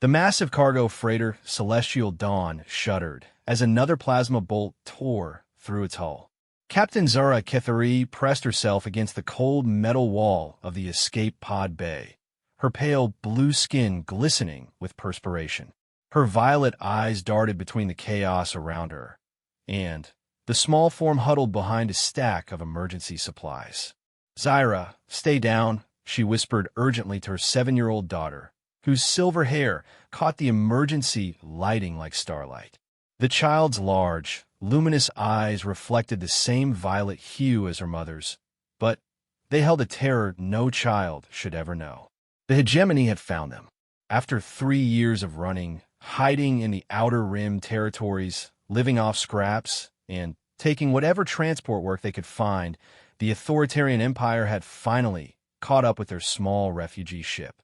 The massive cargo freighter Celestial Dawn shuddered as another plasma bolt tore through its hull. Captain Zara Kithari pressed herself against the cold metal wall of the escape pod bay, her pale blue skin glistening with perspiration. Her violet eyes darted between the chaos around her, and the small form huddled behind a stack of emergency supplies. "Zyra, stay down," she whispered urgently to her 7-year-old daughter, whose silver hair caught the emergency lighting like starlight. The child's large, luminous eyes reflected the same violet hue as her mother's, but they held a terror no child should ever know. The hegemony had found them. After 3 years of running, hiding in the outer rim territories, living off scraps, and taking whatever transport work they could find, the authoritarian empire had finally caught up with their small refugee ship.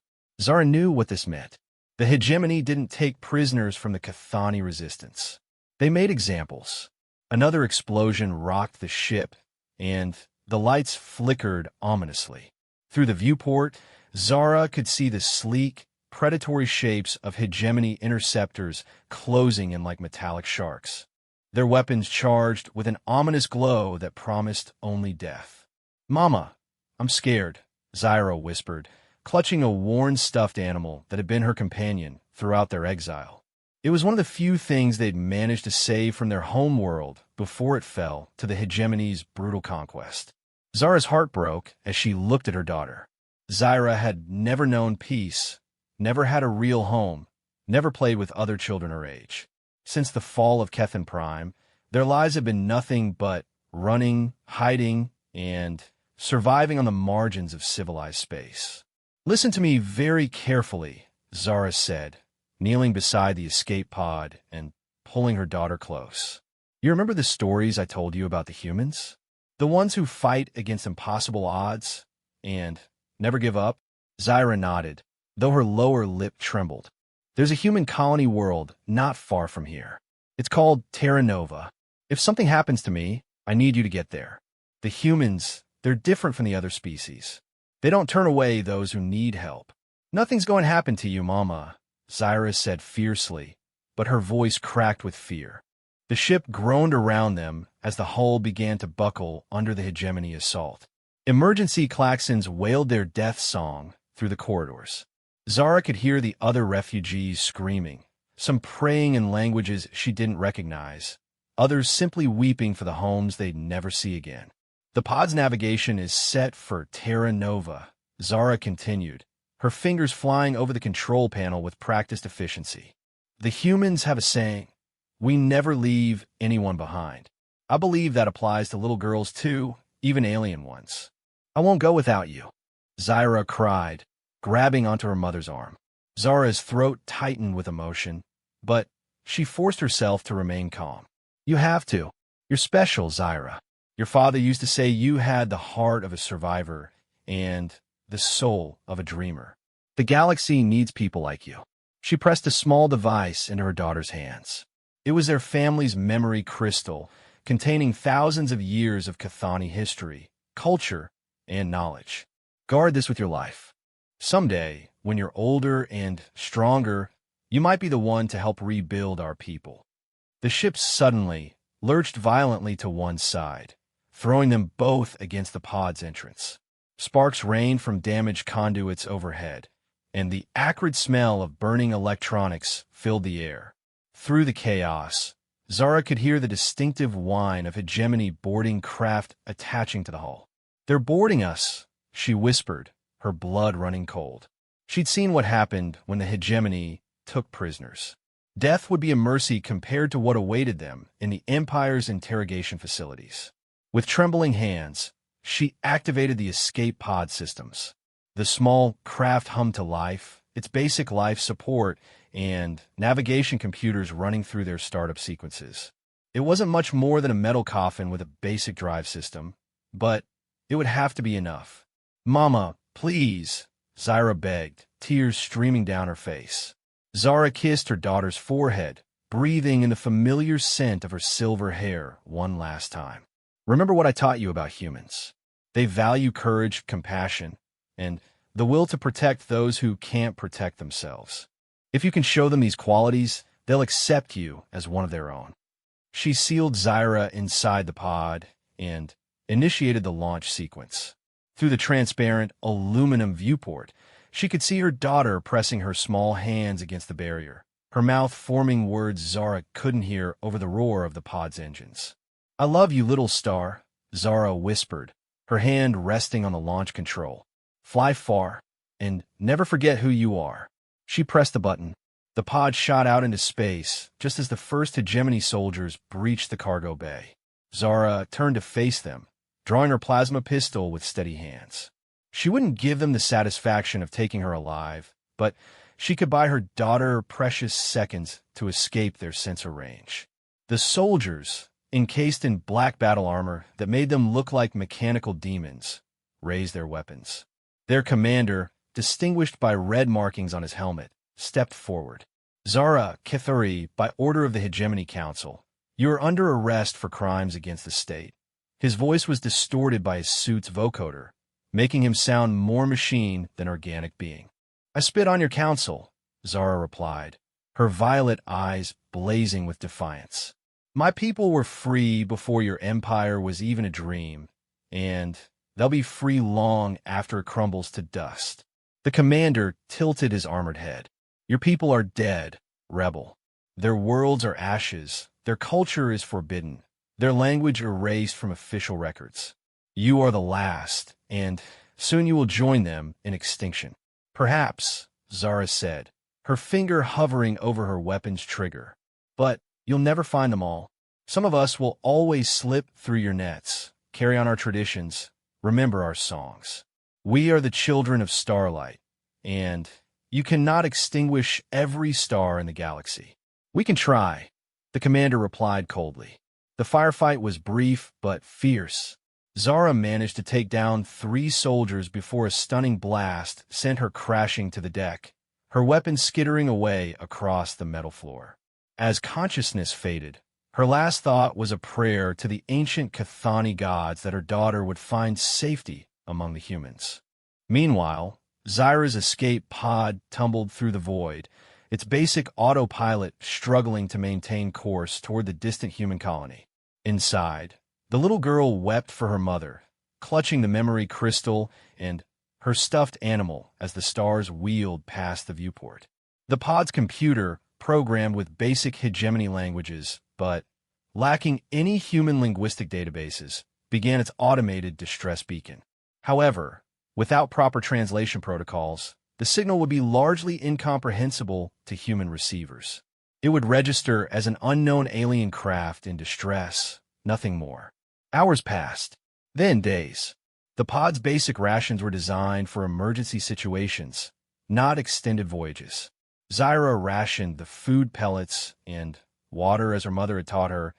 Zara knew what this meant. The hegemony didn't take prisoners from the Cathani resistance. They made examples. Another explosion rocked the ship, and the lights flickered ominously. Through the viewport, Zara could see the sleek, predatory shapes of hegemony interceptors closing in like metallic sharks, their weapons charged with an ominous glow that promised only death. "Mama, I'm scared," Zyra whispered, clutching a worn stuffed animal that had been her companion throughout their exile. It was one of the few things they'd managed to save from their home world before it fell to the hegemony's brutal conquest. Zara's heart broke as she looked at her daughter. Zyra had never known peace, never had a real home, never played with other children her age. Since the fall of Kethan Prime, their lives had been nothing but running, hiding, and surviving on the margins of civilized space. "Listen to me very carefully," Zara said, kneeling beside the escape pod and pulling her daughter close. "You remember the stories I told you about the humans? The ones who fight against impossible odds and never give up?" Zyra nodded, though her lower lip trembled. "There's a human colony world not far from here. It's called Terra Nova. If something happens to me, I need you to get there. The humans, they're different from the other species. They don't turn away those who need help." "Nothing's going to happen to you, Mama," Zyra said fiercely, but her voice cracked with fear. The ship groaned around them as the hull began to buckle under the hegemony assault. Emergency klaxons wailed their death song through the corridors. Zara could hear the other refugees screaming, some praying in languages she didn't recognize, others simply weeping for the homes they'd never see again. "The pod's navigation is set for Terra Nova," Zara continued, her fingers flying over the control panel with practiced efficiency. "The humans have a saying, 'We never leave anyone behind.' I believe that applies to little girls too, even alien ones." "I won't go without you," Zyra cried, grabbing onto her mother's arm. Zara's throat tightened with emotion, but she forced herself to remain calm. "You have to. You're special, Zyra. Your father used to say you had the heart of a survivor and the soul of a dreamer. The galaxy needs people like you." She pressed a small device into her daughter's hands. It was their family's memory crystal, containing thousands of years of Cathani history, culture, and knowledge. "Guard this with your life. Someday, when you're older and stronger, you might be the one to help rebuild our people." The ship suddenly lurched violently to one side, throwing them both against the pod's entrance. Sparks rained from damaged conduits overhead, and the acrid smell of burning electronics filled the air. Through the chaos, Zara could hear the distinctive whine of hegemony boarding craft attaching to the hull. "They're boarding us," she whispered, her blood running cold. She'd seen what happened when the hegemony took prisoners. Death would be a mercy compared to what awaited them in the Empire's interrogation facilities. With trembling hands, she activated the escape pod systems. The small craft hummed to life, its basic life support and navigation computers running through their startup sequences. It wasn't much more than a metal coffin with a basic drive system, but it would have to be enough. "Mama, please," Zyra begged, tears streaming down her face. Zara kissed her daughter's forehead, breathing in the familiar scent of her silver hair one last time. "Remember what I taught you about humans. They value courage, compassion, and the will to protect those who can't protect themselves. If you can show them these qualities, they'll accept you as one of their own. She sealed Zyra inside the pod and initiated the launch sequence. Through the transparent aluminum viewport, she could see her daughter pressing her small hands against the barrier, her mouth forming words Zara couldn't hear over the roar of the pod's engines. "I love you, little star," Zara whispered, her hand resting on the launch control. "Fly far, and never forget who you are." She pressed the button. The pod shot out into space just as the first hegemony soldiers breached the cargo bay. Zara turned to face them, drawing her plasma pistol with steady hands. She wouldn't give them the satisfaction of taking her alive, but she could buy her daughter precious seconds to escape their sensor range. The soldiers, encased in black battle armor that made them look like mechanical demons, raised their weapons. Their commander, distinguished by red markings on his helmet, stepped forward. "Zara Kithari, by order of the Hegemony Council, you are under arrest for crimes against the state." His voice was distorted by his suit's vocoder, making him sound more machine than organic being. "I spit on your council," Zara replied, her violet eyes blazing with defiance. "My people were free before your empire was even a dream, and they'll be free long after it crumbles to dust." The commander tilted his armored head. "Your people are dead, rebel. Their worlds are ashes, their culture is forbidden, their language erased from official records. You are the last, and soon you will join them in extinction." "Perhaps," Zara said, her finger hovering over her weapon's trigger. "But you'll never find them all. Some of us will always slip through your nets, carry on our traditions, remember our songs. We are the children of starlight, and you cannot extinguish every star in the galaxy." "We can try," the commander replied coldly. The firefight was brief but fierce. Zara managed to take down 3 soldiers before a stunning blast sent her crashing to the deck, her weapon skittering away across the metal floor. As consciousness faded, her last thought was a prayer to the ancient Cathani gods that her daughter would find safety among the humans. Meanwhile, Zyra's escape pod tumbled through the void, its basic autopilot struggling to maintain course toward the distant human colony. Inside, the little girl wept for her mother, clutching the memory crystal and her stuffed animal as the stars wheeled past the viewport. The pod's computer, programmed with basic hegemony languages, but lacking any human linguistic databases, began its automated distress beacon. However, without proper translation protocols, the signal would be largely incomprehensible to human receivers. It would register as an unknown alien craft in distress, nothing more. Hours passed, then days. The pod's basic rations were designed for emergency situations, not extended voyages. Zyra rationed the food pellets and water as her mother had taught her,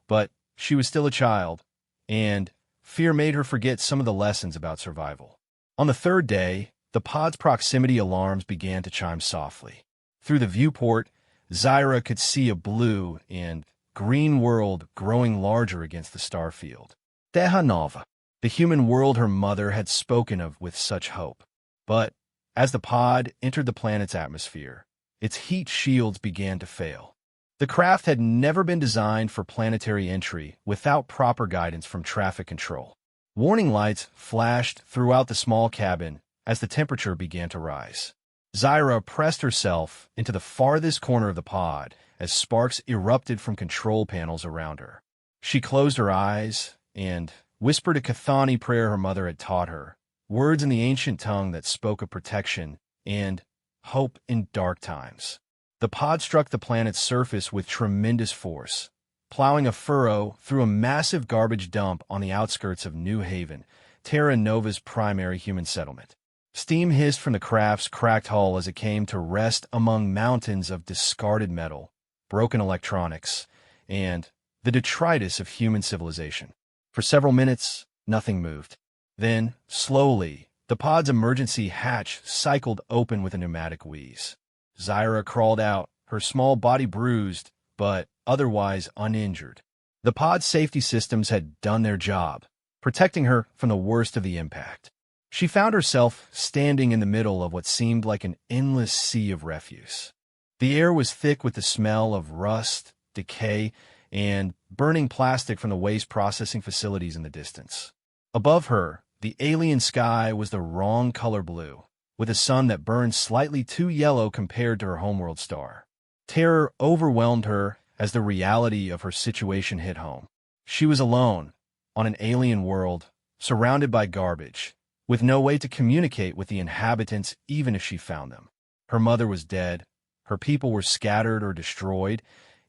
but she was still a child, and fear made her forget some of the lessons about survival. On the 3rd day, the pod's proximity alarms began to chime softly. Through the viewport, Zyra could see a blue and green world growing larger against the star field. Terra Nova, the human world her mother had spoken of with such hope. But as the pod entered the planet's atmosphere, its heat shields began to fail. The craft had never been designed for planetary entry without proper guidance from traffic control. Warning lights flashed throughout the small cabin as the temperature began to rise. Zyra pressed herself into the farthest corner of the pod as sparks erupted from control panels around her. She closed her eyes and whispered a Cathani prayer her mother had taught her, words in the ancient tongue that spoke of protection and hope in dark times. The pod struck the planet's surface with tremendous force, plowing a furrow through a massive garbage dump on the outskirts of New Haven, Terra Nova's primary human settlement. Steam hissed from the craft's cracked hull as it came to rest among mountains of discarded metal, broken electronics, and the detritus of human civilization. For several minutes, nothing moved. Then, slowly, the pod's emergency hatch cycled open with a pneumatic wheeze. Zyra crawled out, her small body bruised, but otherwise uninjured. The pod's safety systems had done their job, protecting her from the worst of the impact. She found herself standing in the middle of what seemed like an endless sea of refuse. The air was thick with the smell of rust, decay, and burning plastic from the waste processing facilities in the distance. Above her, the alien sky was the wrong color blue, with a sun that burned slightly too yellow compared to her homeworld star. Terror overwhelmed her as the reality of her situation hit home. She was alone, on an alien world, surrounded by garbage, with no way to communicate with the inhabitants even if she found them. Her mother was dead, her people were scattered or destroyed,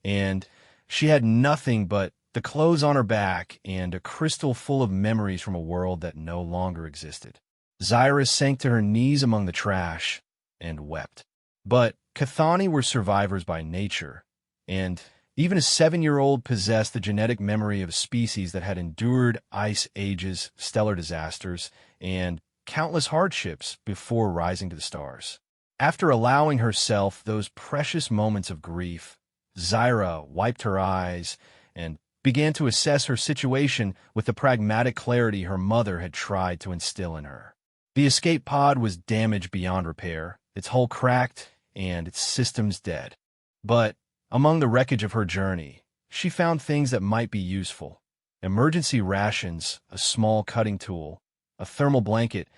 and she had nothing but the clothes on her back and a crystal full of memories from a world that no longer existed. Zyra sank to her knees among the trash and wept. But Cathani were survivors by nature, and even a 7-year-old possessed the genetic memory of a species that had endured ice ages, stellar disasters, and countless hardships before rising to the stars. After allowing herself those precious moments of grief, Zyra wiped her eyes and began to assess her situation with the pragmatic clarity her mother had tried to instill in her. The escape pod was damaged beyond repair, its hull cracked, and its systems dead. But among the wreckage of her journey, she found things that might be useful. Emergency rations, a small cutting tool, a thermal blanket,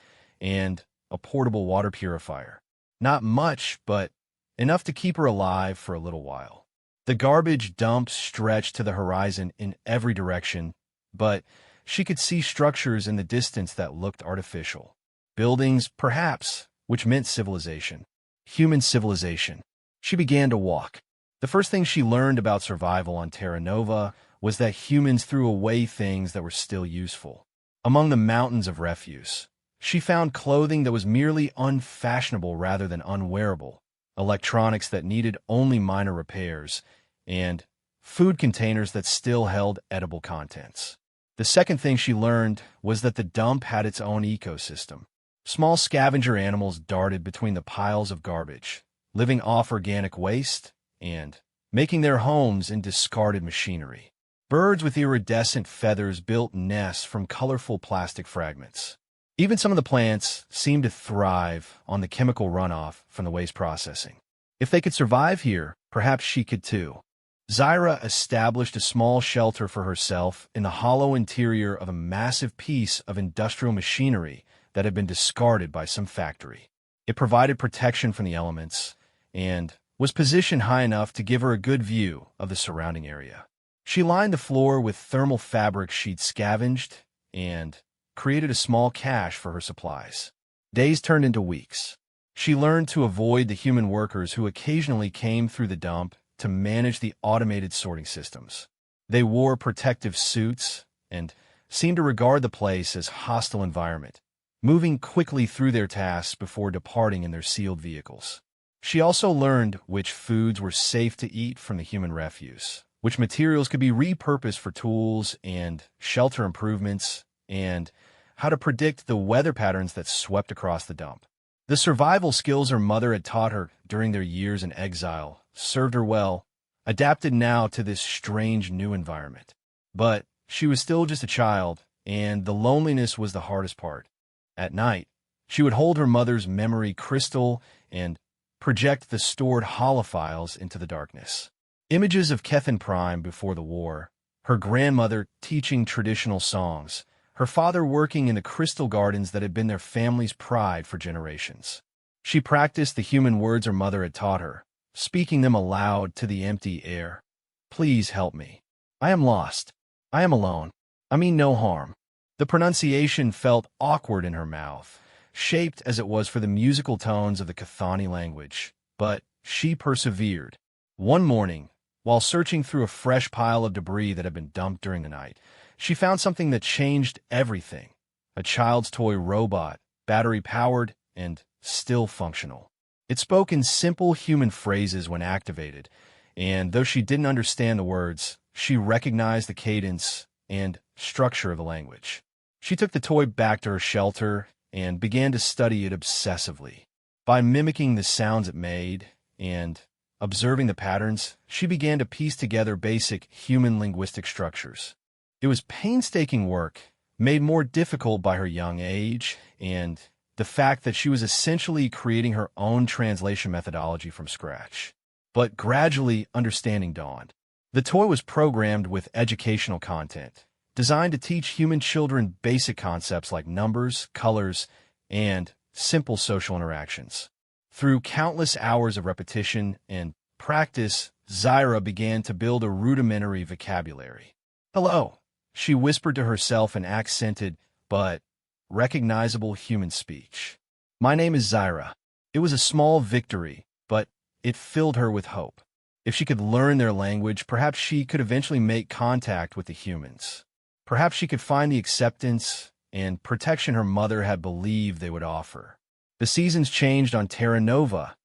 and a portable water purifier. Not much, but enough to keep her alive for a little while. The garbage dump stretched to the horizon in every direction, but she could see structures in the distance that looked artificial. Buildings, perhaps, which meant civilization. Human civilization. She began to walk. The first thing she learned about survival on Terra Nova was that humans threw away things that were still useful. Among the mountains of refuse, she found clothing that was merely unfashionable rather than unwearable, electronics that needed only minor repairs, and food containers that still held edible contents. The second thing she learned was that the dump had its own ecosystem. Small scavenger animals darted between the piles of garbage, living off organic waste and making their homes in discarded machinery. Birds with iridescent feathers built nests from colorful plastic fragments. Even some of the plants seemed to thrive on the chemical runoff from the waste processing. If they could survive here, perhaps she could too. Zyra established a small shelter for herself in the hollow interior of a massive piece of industrial machinery that had been discarded by some factory. It provided protection from the elements and was positioned high enough to give her a good view of the surrounding area. She lined the floor with thermal fabric she'd scavenged and created a small cache for her supplies. Days turned into weeks. She learned to avoid the human workers who occasionally came through the dump to manage the automated sorting systems. They wore protective suits and seemed to regard the place as a hostile environment, moving quickly through their tasks before departing in their sealed vehicles. She also learned which foods were safe to eat from the human refuse, which materials could be repurposed for tools and shelter improvements, and how to predict the weather patterns that swept across the dump. The survival skills her mother had taught her during their years in exile served her well, adapted now to this strange new environment. But she was still just a child, and the loneliness was the hardest part. At night, she would hold her mother's memory crystal and project the stored holofiles into the darkness. Images of Kethin Prime before the war, her grandmother teaching traditional songs, her father working in the crystal gardens that had been their family's pride for generations. She practiced the human words her mother had taught her, speaking them aloud to the empty air. Please help me. I am lost. I am alone. I mean no harm. The pronunciation felt awkward in her mouth, shaped as it was for the musical tones of the Cathani language, but she persevered. One morning, while searching through a fresh pile of debris that had been dumped during the night, she found something that changed everything. A child's toy robot, battery-powered and still functional. It spoke in simple human phrases when activated, and though she didn't understand the words, she recognized the cadence and structure of the language. She took the toy back to her shelter and began to study it obsessively. By mimicking the sounds it made and observing the patterns, she began to piece together basic human linguistic structures. It was painstaking work, made more difficult by her young age and the fact that she was essentially creating her own translation methodology from scratch. But gradually, understanding dawned. The toy was programmed with educational content, designed to teach human children basic concepts like numbers, colors, and simple social interactions. Through countless hours of repetition and practice, Zyra began to build a rudimentary vocabulary. Hello, she whispered to herself in accented but recognizable human speech. My name is Zyra. It was a small victory, but it filled her with hope. If she could learn their language, perhaps she could eventually make contact with the humans. Perhaps she could find the acceptance and protection her mother had believed they would offer. The seasons changed on Terra Nova,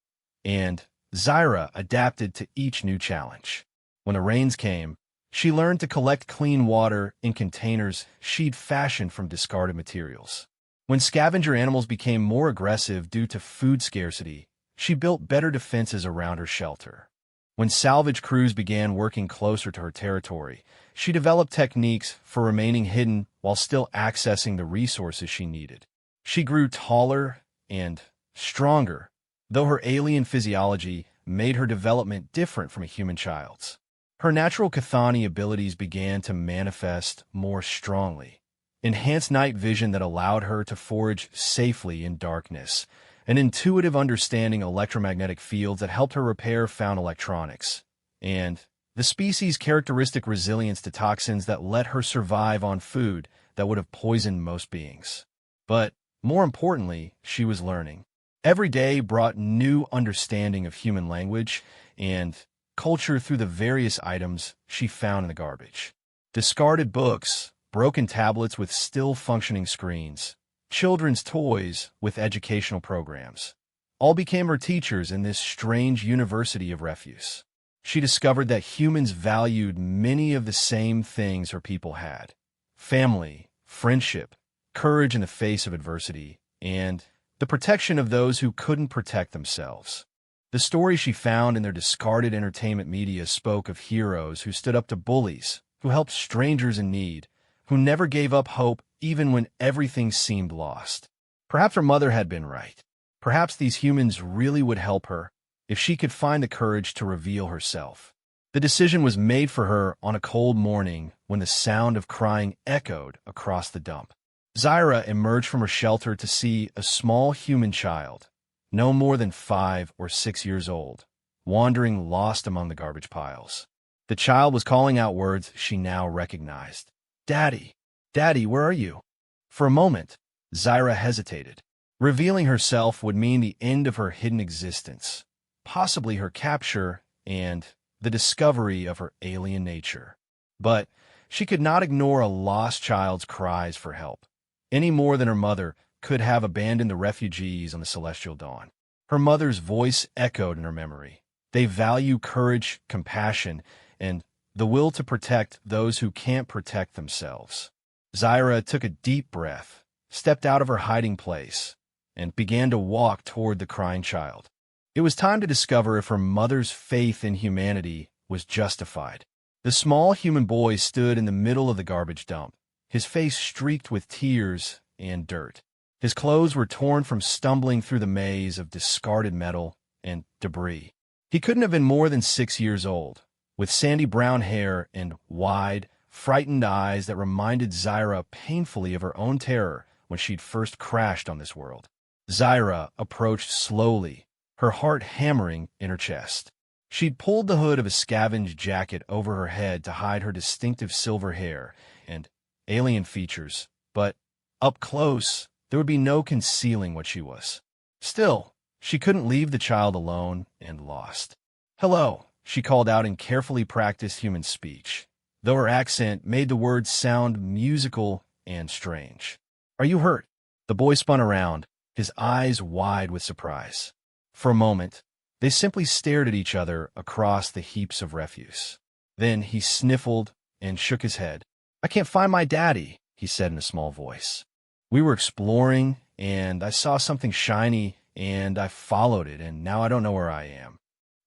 and Zyra adapted to each new challenge. When the rains came, she learned to collect clean water in containers she'd fashioned from discarded materials. When scavenger animals became more aggressive due to food scarcity, she built better defenses around her shelter. When salvage crews began working closer to her territory, she developed techniques for remaining hidden while still accessing the resources she needed. She grew taller and stronger, though her alien physiology made her development different from a human child's. Her natural Chthoni abilities began to manifest more strongly. Enhanced night vision that allowed her to forage safely in darkness, an intuitive understanding of electromagnetic fields that helped her repair found electronics, and the species' characteristic resilience to toxins that let her survive on food that would have poisoned most beings. But more importantly, she was learning. Every day brought new understanding of human language and culture through the various items she found in the garbage. Discarded books, broken tablets with still functioning screens, children's toys with educational programs, all became her teachers in this strange university of refuse. She discovered that humans valued many of the same things her people had: family, friendship, courage in the face of adversity, and the protection of those who couldn't protect themselves. The stories she found in their discarded entertainment media spoke of heroes who stood up to bullies, who helped strangers in need, who never gave up hope even when everything seemed lost. Perhaps her mother had been right. Perhaps these humans really would help her if she could find the courage to reveal herself. The decision was made for her on a cold morning when the sound of crying echoed across the dump. Zyra emerged from her shelter to see a small human child, no more than 5 or 6 years old, wandering lost among the garbage piles. The child was calling out words she now recognized. Daddy, Daddy, where are you? For a moment, Zyra hesitated. Revealing herself would mean the end of her hidden existence, possibly her capture and the discovery of her alien nature. But she could not ignore a lost child's cries for help, any more than her mother could have abandoned the refugees on the Celestial Dawn. Her mother's voice echoed in her memory. They value courage, compassion, and the will to protect those who can't protect themselves. Zyra took a deep breath, stepped out of her hiding place, and began to walk toward the crying child. It was time to discover if her mother's faith in humanity was justified. The small human boy stood in the middle of the garbage dump, his face streaked with tears and dirt. His clothes were torn from stumbling through the maze of discarded metal and debris. He couldn't have been more than 6 years old, with sandy brown hair and wide, frightened eyes that reminded Zyra painfully of her own terror when she'd first crashed on this world. Zyra approached slowly, her heart hammering in her chest. She'd pulled the hood of a scavenged jacket over her head to hide her distinctive silver hair and alien features, but up close, there would be no concealing what she was. Still, she couldn't leave the child alone and lost. Hello, she called out in carefully practiced human speech, though her accent made the words sound musical and strange. Are you hurt? The boy spun around, his eyes wide with surprise. For a moment, they simply stared at each other across the heaps of refuse. Then he sniffled and shook his head. I can't find my daddy, he said in a small voice. We were exploring, and I saw something shiny, and I followed it, and now I don't know where I am.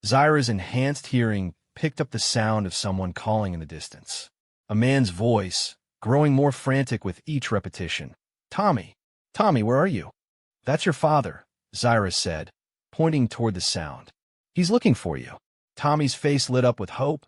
Zyra's enhanced hearing picked up the sound of someone calling in the distance. A man's voice, growing more frantic with each repetition. Tommy, Tommy, where are you? That's your father, Zyra said, pointing toward the sound. He's looking for you. Tommy's face lit up with hope,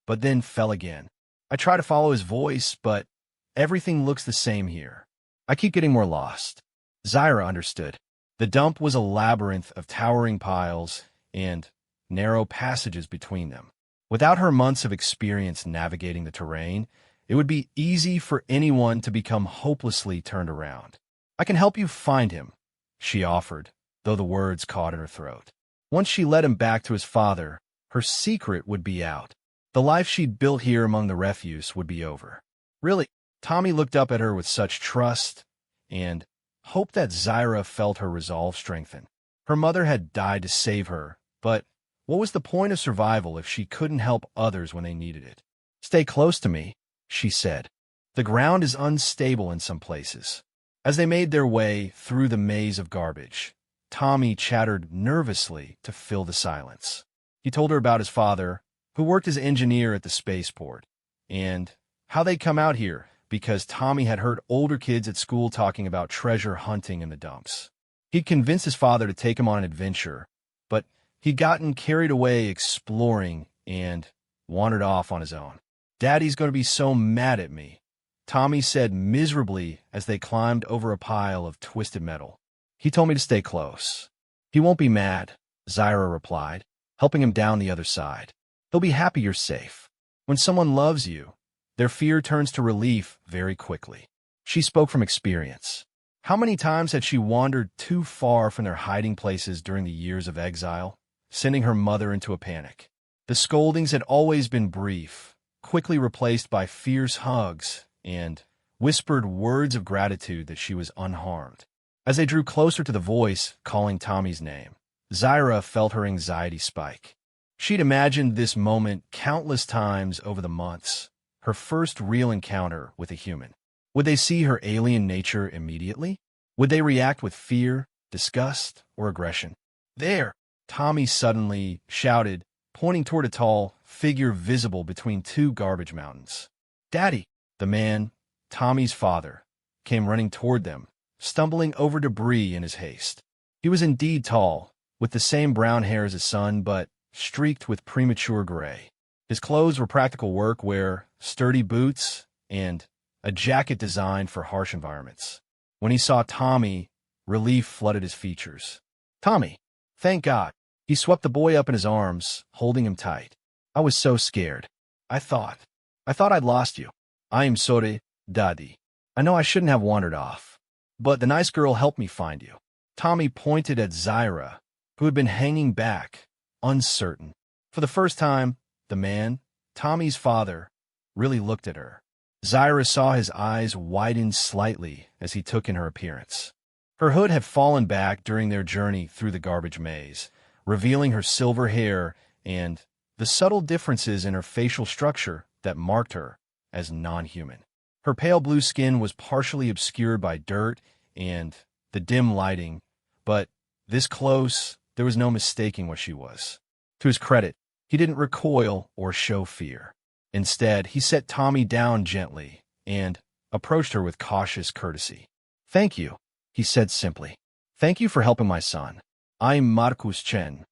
but then fell again. I try to follow his voice, but everything looks the same here. I keep getting more lost. Zyra understood. The dump was a labyrinth of towering piles and narrow passages between them. Without her months of experience navigating the terrain, it would be easy for anyone to become hopelessly turned around. I can help you find him, she offered, though the words caught in her throat. Once she led him back to his father, her secret would be out. The life she'd built here among the refuse would be over. Really, Tommy looked up at her with such trust and hope that Zyra felt her resolve strengthen. Her mother had died to save her, but what was the point of survival if she couldn't help others when they needed it? Stay close to me, she said. The ground is unstable in some places. As they made their way through the maze of garbage, Tommy chattered nervously to fill the silence. He told her about his father, who worked as engineer at the spaceport, and how they'd come out here because Tommy had heard older kids at school talking about treasure hunting in the dumps. He'd convinced his father to take him on an adventure, but he'd gotten carried away exploring and wandered off on his own. "Daddy's going to be so mad at me," Tommy said miserably as they climbed over a pile of twisted metal. "He told me to stay close." "He won't be mad," Zyra replied, helping him down the other side. "He'll be happy you're safe. When someone loves you, their fear turns to relief very quickly." She spoke from experience. How many times had she wandered too far from their hiding places during the years of exile, sending her mother into a panic? The scoldings had always been brief, quickly replaced by fierce hugs and whispered words of gratitude that she was unharmed. As they drew closer to the voice calling Tommy's name, Zyra felt her anxiety spike. She'd imagined this moment countless times over the months, her first real encounter with a human. Would they see her alien nature immediately? Would they react with fear, disgust, or aggression? "There!" Tommy suddenly shouted, pointing toward a tall figure visible between two garbage mountains. "Daddy!" The man, Tommy's father, came running toward them, stumbling over debris in his haste. He was indeed tall, with the same brown hair as his son, but streaked with premature gray. His clothes were practical work wear, sturdy boots, and a jacket designed for harsh environments. When he saw Tommy, relief flooded his features. "Tommy, thank God." He swept the boy up in his arms, holding him tight. "I was so scared. I thought I'd lost you." "I am sorry, Daddy. I know I shouldn't have wandered off, but the nice girl helped me find you." Tommy pointed at Zyra, who had been hanging back, uncertain. For the first time, the man, Tommy's father, really looked at her. Zyra saw his eyes widen slightly as he took in her appearance. Her hood had fallen back during their journey through the garbage maze, revealing her silver hair and the subtle differences in her facial structure that marked her as non-human. Her pale blue skin was partially obscured by dirt and the dim lighting, but this close, there was no mistaking what she was. To his credit, he didn't recoil or show fear. Instead, he set Tommy down gently and approached her with cautious courtesy. "Thank you," he said simply. "Thank you for helping my son. I'm Marcus Chen."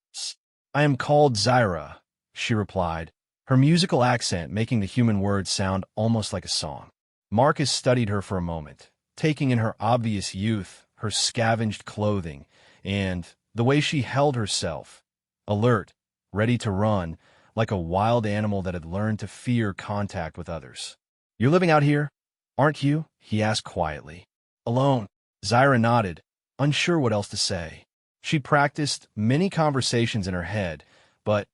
"I am called Zyra," she replied, her musical accent making the human words sound almost like a song. Marcus studied her for a moment, taking in her obvious youth, her scavenged clothing, and the way she held herself, alert, ready to run, like a wild animal that had learned to fear contact with others. "You're living out here, aren't you?" he asked quietly. "Alone." Zyra nodded, unsure what else to say. She practiced many conversations in her head, but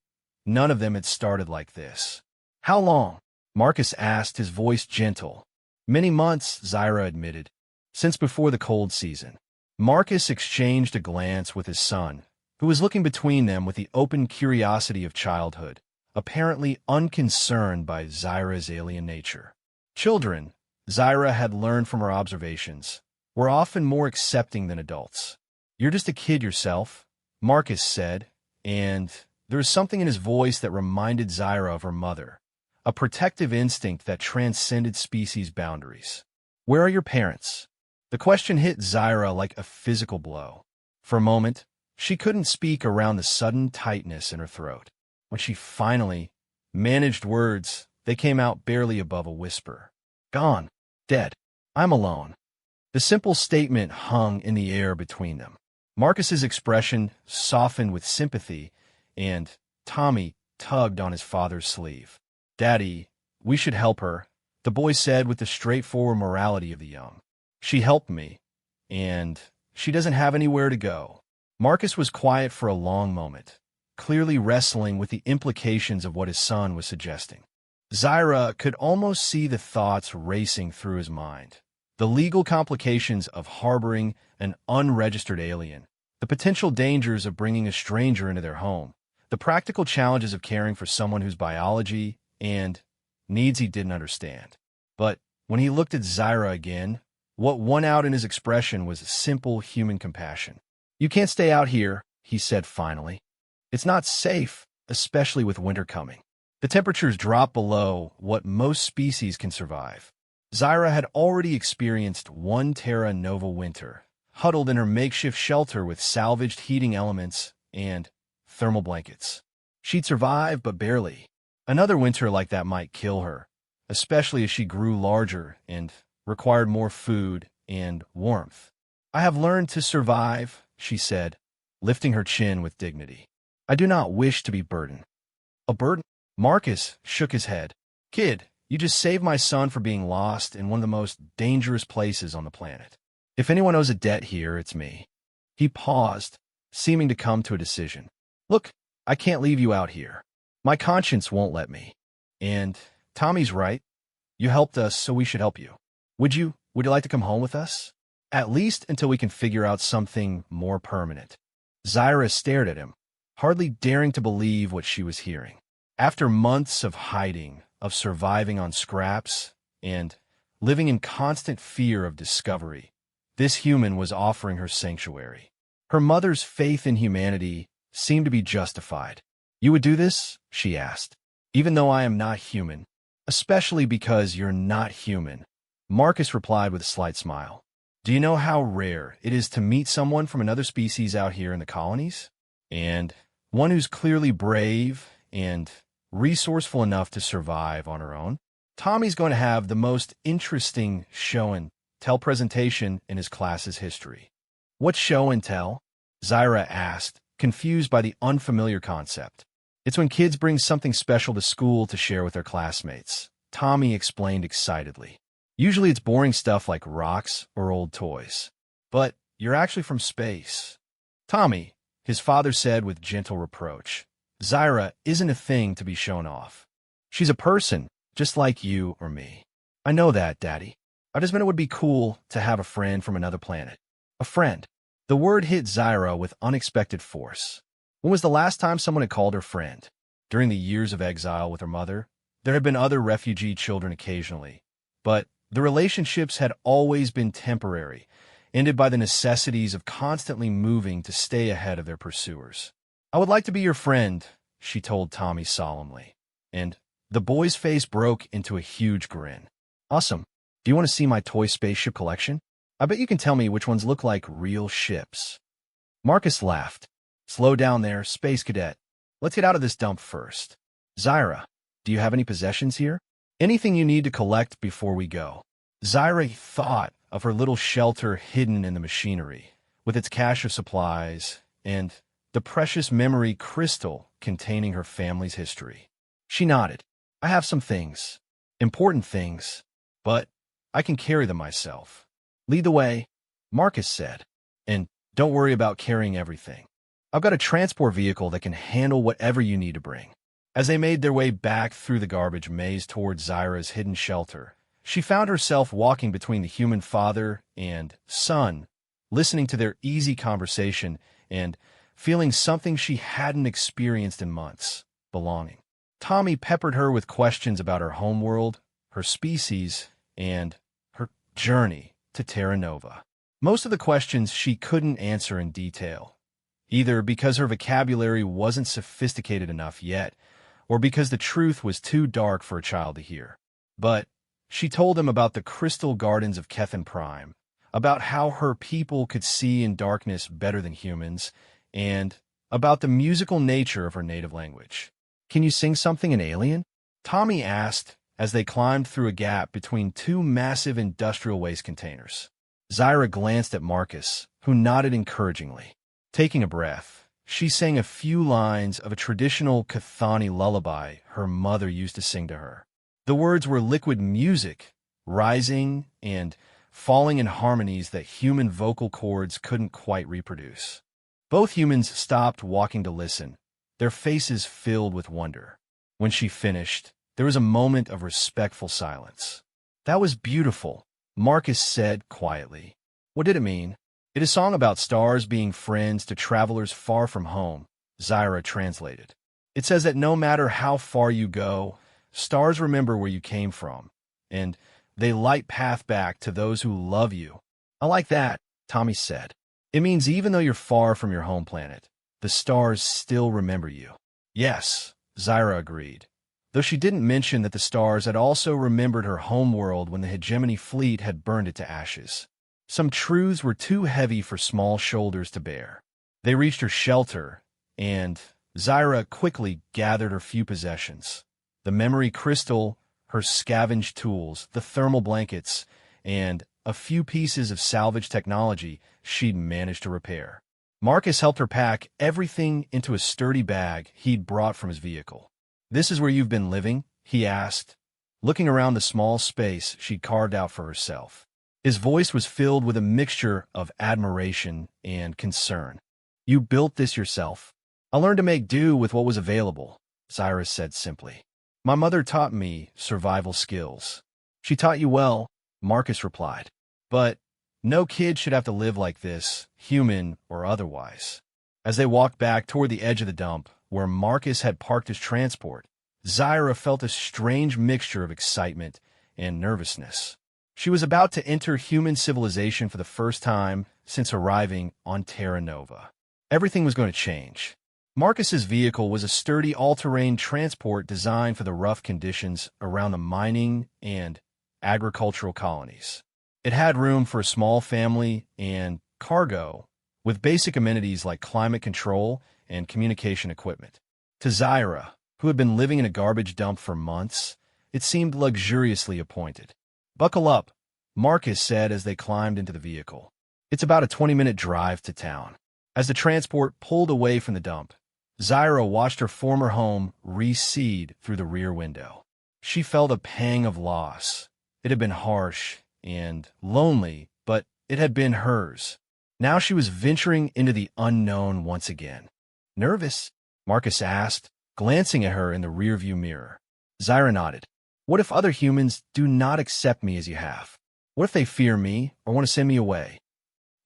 none of them had started like this. "How long?" Marcus asked, his voice gentle. "Many months," Zyra admitted, "since before the cold season." Marcus exchanged a glance with his son, who was looking between them with the open curiosity of childhood, apparently unconcerned by Zyra's alien nature. Children, Zyra had learned from her observations, were often more accepting than adults. "You're just a kid yourself," Marcus said, and there was something in his voice that reminded Zyra of her mother, a protective instinct that transcended species boundaries. "Where are your parents?" The question hit Zyra like a physical blow. For a moment, she couldn't speak around the sudden tightness in her throat. When she finally managed words, they came out barely above a whisper. Gone. Dead. I'm alone. The simple statement hung in the air between them. Marcus's expression softened with sympathy, and Tommy tugged on his father's sleeve. Daddy, we should help her, the boy said with the straightforward morality of the young. She helped me, and she doesn't have anywhere to go. Marcus was quiet for a long moment, clearly wrestling with the implications of what his son was suggesting. Zyra could almost see the thoughts racing through his mind. The legal complications of harboring an unregistered alien, the potential dangers of bringing a stranger into their home, the practical challenges of caring for someone whose biology and needs he didn't understand. But when he looked at Zyra again, what won out in his expression was simple human compassion. You can't stay out here, he said finally. It's not safe, especially with winter coming. The temperatures drop below what most species can survive. Zyra had already experienced one Terra Nova winter, huddled in her makeshift shelter with salvaged heating elements and thermal blankets. She'd survive, but barely. Another winter like that might kill her, especially as she grew larger and required more food and warmth. I have learned to survive, she said, lifting her chin with dignity. I do not wish to be burdened. A burden? Marcus shook his head. Kid, you just saved my son from being lost in one of the most dangerous places on the planet. If anyone owes a debt here, it's me. He paused, seeming to come to a decision. Look, I can't leave you out here. My conscience won't let me. And Tommy's right. You helped us, so we should help you. Would you like to come home with us? At least until we can figure out something more permanent. Zyra stared at him, hardly daring to believe what she was hearing. After months of hiding, of surviving on scraps, and living in constant fear of discovery, this human was offering her sanctuary. Her mother's faith in humanity seemed to be justified. You would do this? She asked. Even though I am not human. Especially because you're not human. Marcus replied with a slight smile. Do you know how rare it is to meet someone from another species out here in the colonies? And one who's clearly brave and resourceful enough to survive on her own? Tommy's going to have the most interesting show and tell presentation in his class's history. What show and tell? Zyra asked, confused by the unfamiliar concept. It's when kids bring something special to school to share with their classmates, Tommy explained excitedly. Usually it's boring stuff like rocks or old toys. But you're actually from space. Tommy, his father said with gentle reproach. Zyra isn't a thing to be shown off. She's a person, just like you or me. I know that, Daddy. I just meant it would be cool to have a friend from another planet. A friend. The word hit Zyra with unexpected force. When was the last time someone had called her friend? During the years of exile with her mother, there had been other refugee children occasionally, but the relationships had always been temporary, ended by the necessities of constantly moving to stay ahead of their pursuers. I would like to be your friend, she told Tommy solemnly, and the boy's face broke into a huge grin. Awesome. Do you want to see my toy spaceship collection? I bet you can tell me which ones look like real ships. Marcus laughed. Slow down there, Space Cadet. Let's get out of this dump first. Zyra, do you have any possessions here? Anything you need to collect before we go? Zyra thought of her little shelter hidden in the machinery, with its cache of supplies and the precious memory crystal containing her family's history. She nodded. I have some things. Important things. But I can carry them myself. Lead the way, Marcus said. And don't worry about carrying everything. I've got a transport vehicle that can handle whatever you need to bring. As they made their way back through the garbage maze towards Zyra's hidden shelter, she found herself walking between the human father and son, listening to their easy conversation and feeling something she hadn't experienced in months, belonging. Tommy peppered her with questions about her homeworld, her species, and her journey to Terra Nova. Most of the questions she couldn't answer in detail, either because her vocabulary wasn't sophisticated enough yet, or because the truth was too dark for a child to hear. But she told him about the crystal gardens of Kethan Prime, about how her people could see in darkness better than humans, and about the musical nature of her native language. Can you sing something in Alien? Tommy asked as they climbed through a gap between two massive industrial waste containers. Zyra glanced at Marcus, who nodded encouragingly. Taking a breath, she sang a few lines of a traditional Cathani lullaby her mother used to sing to her. The words were liquid music, rising and falling in harmonies that human vocal cords couldn't quite reproduce. Both humans stopped walking to listen, their faces filled with wonder. When she finished, there was a moment of respectful silence. "That was beautiful," Marcus said quietly. "What did it mean?" "It is a song about stars being friends to travelers far from home," Zyra translated. "It says that no matter how far you go, stars remember where you came from, and they light path back to those who love you." "I like that," Tommy said. "It means even though you're far from your home planet, the stars still remember you." "Yes," Zyra agreed, though she didn't mention that the stars had also remembered her homeworld when the hegemony fleet had burned it to ashes. Some truths were too heavy for small shoulders to bear. They reached her shelter, and Zyra quickly gathered her few possessions. The memory crystal, her scavenged tools, the thermal blankets, and a few pieces of salvage technology she'd managed to repair. Marcus helped her pack everything into a sturdy bag he'd brought from his vehicle. "This is where you've been living?" he asked, looking around the small space she'd carved out for herself. His voice was filled with a mixture of admiration and concern. "You built this yourself?" "I learned to make do with what was available," Cyrus said simply. "My mother taught me survival skills." "She taught you well," Marcus replied. "But no kid should have to live like this, human or otherwise." As they walked back toward the edge of the dump, where Marcus had parked his transport, Zyra felt a strange mixture of excitement and nervousness. She was about to enter human civilization for the first time since arriving on Terra Nova. Everything was going to change. Marcus's vehicle was a sturdy all-terrain transport designed for the rough conditions around the mining and agricultural colonies. It had room for a small family and cargo, with basic amenities like climate control and communication equipment. To Zyra, who had been living in a garbage dump for months, it seemed luxuriously appointed. "Buckle up," Marcus said as they climbed into the vehicle. "It's about a 20-minute drive to town." As the transport pulled away from the dump, Zyra watched her former home recede through the rear window. She felt a pang of loss. It had been harsh and lonely, but it had been hers. Now she was venturing into the unknown once again. "Nervous?" Marcus asked, glancing at her in the rearview mirror. Zyra nodded. "What if other humans do not accept me as you have? What if they fear me or want to send me away?"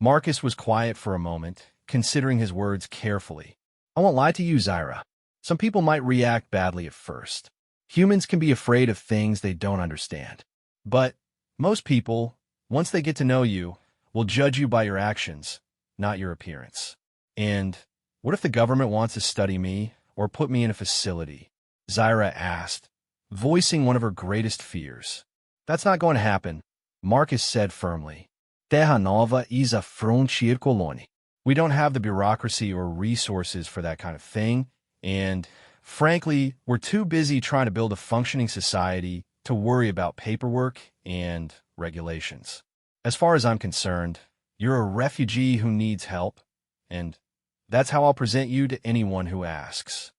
Marcus was quiet for a moment, considering his words carefully. "I won't lie to you, Zyra. Some people might react badly at first. Humans can be afraid of things they don't understand. But most people, once they get to know you, will judge you by your actions, not your appearance. And what if the government wants to study me or put me in a facility?" Zyra asked, voicing one of her greatest fears. "That's not going to happen," Marcus said firmly. "Terra Nova is a frontier colony. We don't have the bureaucracy or resources for that kind of thing, and frankly, we're too busy trying to build a functioning society to worry about paperwork and regulations. As far as I'm concerned, you're a refugee who needs help, and that's how I'll present you to anyone who asks."